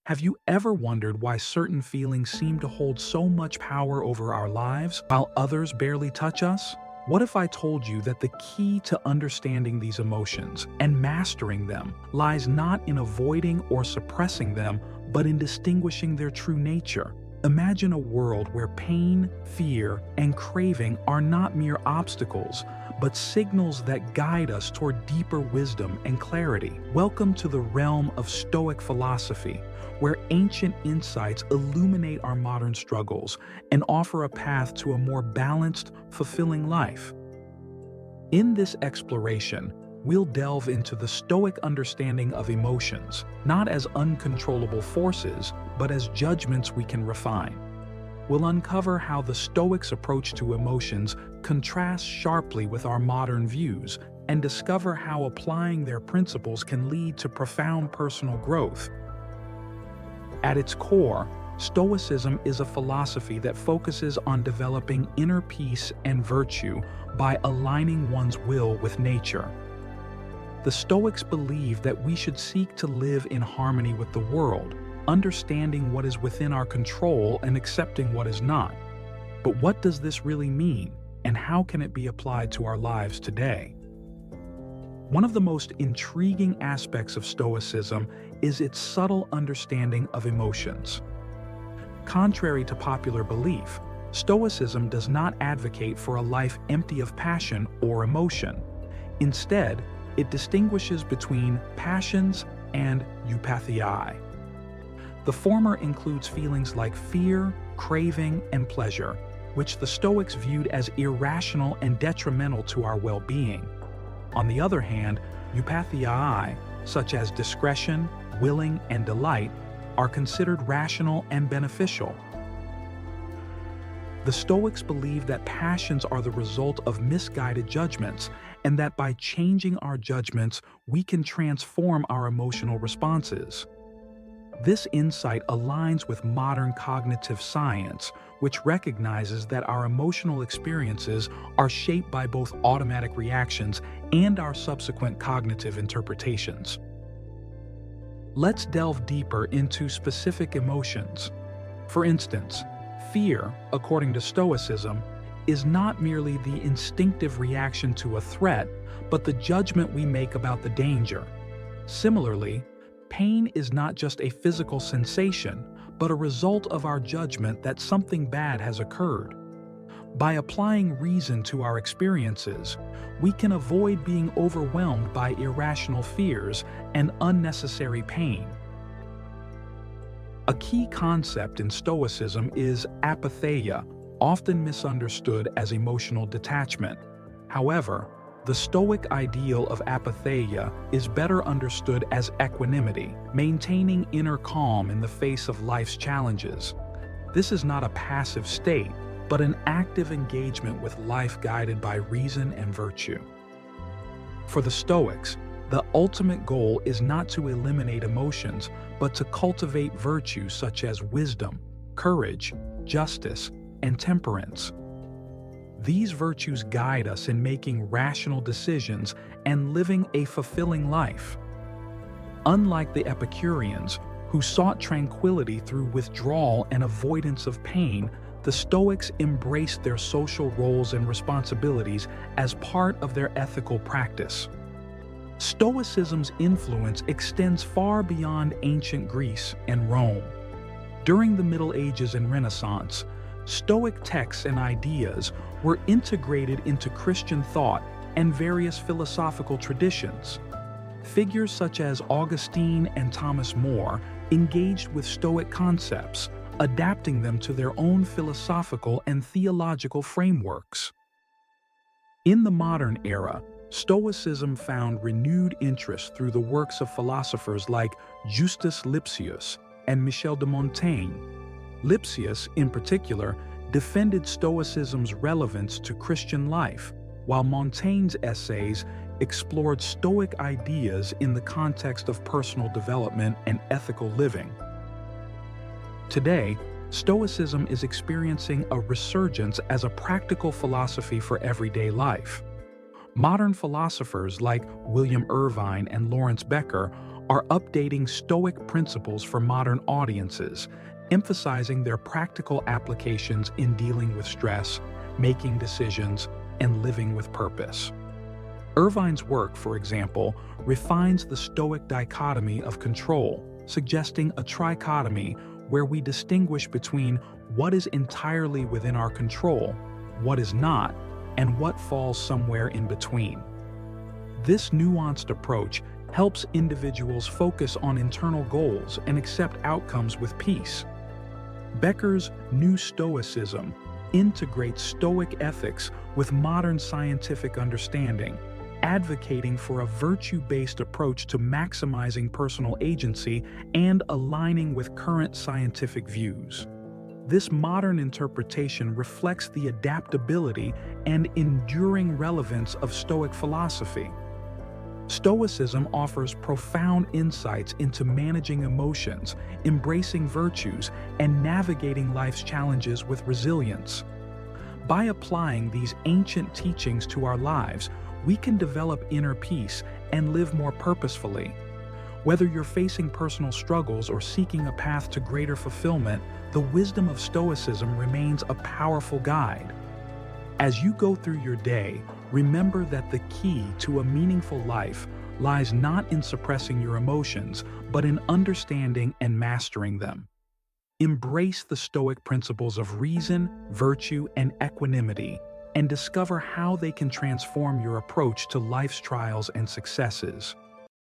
Have you ever wondered why certain feelings seem to hold so much power over our lives while others barely touch us? What if I told you that the key to understanding these emotions and mastering them lies not in avoiding or suppressing them, but in distinguishing their true nature? Imagine a world where pain, fear, and craving are not mere obstacles, but signals that guide us toward deeper wisdom and clarity. Welcome to the realm of Stoic philosophy, where ancient insights illuminate our modern struggles and offer a path to a more balanced, fulfilling life. In this exploration, we'll delve into the Stoic understanding of emotions, not as uncontrollable forces, but as judgments we can refine. We'll uncover how the Stoics' approach to emotions contrasts sharply with our modern views and discover how applying their principles can lead to profound personal growth. At its core, Stoicism is a philosophy that focuses on developing inner peace and virtue by aligning one's will with nature. The Stoics believe that we should seek to live in harmony with the world, understanding what is within our control and accepting what is not. But what does this really mean, and how can it be applied to our lives today? One of the most intriguing aspects of Stoicism is its subtle understanding of emotions. Contrary to popular belief, Stoicism does not advocate for a life empty of passion or emotion. Instead, it distinguishes between passions and eupatheiai. The former includes feelings like fear, craving, and pleasure, which the Stoics viewed as irrational and detrimental to our well-being. On the other hand, eupatheiai, such as discretion, willing, and delight, are considered rational and beneficial. The Stoics believe that passions are the result of misguided judgments, and that by changing our judgments, we can transform our emotional responses. This insight aligns with modern cognitive science, which recognizes that our emotional experiences are shaped by both automatic reactions and our subsequent cognitive interpretations. Let's delve deeper into specific emotions. For instance, fear, according to Stoicism, is not merely the instinctive reaction to a threat, but the judgment we make about the danger. Similarly, pain is not just a physical sensation, but a result of our judgment that something bad has occurred. By applying reason to our experiences, we can avoid being overwhelmed by irrational fears and unnecessary pain. A key concept in Stoicism is apatheia, often misunderstood as emotional detachment. However, the Stoic ideal of apatheia is better understood as equanimity, maintaining inner calm in the face of life's challenges. This is not a passive state, but an active engagement with life guided by reason and virtue. For the Stoics, the ultimate goal is not to eliminate emotions, but to cultivate virtues such as wisdom, courage, justice, and temperance. These virtues guide us in making rational decisions and living a fulfilling life. Unlike the Epicureans, who sought tranquility through withdrawal and avoidance of pain, the Stoics embraced their social roles and responsibilities as part of their ethical practice. Stoicism's influence extends far beyond ancient Greece and Rome. During the Middle Ages and Renaissance, Stoic texts and ideas were integrated into Christian thought and various philosophical traditions. Figures such as Augustine and Thomas More engaged with Stoic concepts, adapting them to their own philosophical and theological frameworks. In the modern era, Stoicism found renewed interest through the works of philosophers like Justus Lipsius and Michel de Montaigne. Lipsius, in particular, defended Stoicism's relevance to Christian life, while Montaigne's essays explored Stoic ideas in the context of personal development and ethical living. Today, Stoicism is experiencing a resurgence as a practical philosophy for everyday life. Modern philosophers like William Irvine and Lawrence Becker are updating Stoic principles for modern audiences, emphasizing their practical applications in dealing with stress, making decisions, and living with purpose. Irvine's work, for example, refines the Stoic dichotomy of control, suggesting a trichotomy where we distinguish between what is entirely within our control, what is not, and what falls somewhere in between. This nuanced approach helps individuals focus on internal goals and accept outcomes with peace. Becker's New Stoicism integrates Stoic ethics with modern scientific understanding, advocating for a virtue-based approach to maximizing personal agency and aligning with current scientific views. This modern interpretation reflects the adaptability and enduring relevance of Stoic philosophy. Stoicism offers profound insights into managing emotions, embracing virtues, and navigating life's challenges with resilience. By applying these ancient teachings to our lives, we can develop inner peace and live more purposefully. Whether you're facing personal struggles or seeking a path to greater fulfillment, the wisdom of Stoicism remains a powerful guide. As you go through your day, remember that the key to a meaningful life lies not in suppressing your emotions, but in understanding and mastering them. Embrace the Stoic principles of reason, virtue, and equanimity, and discover how they can transform your approach to life's trials and successes.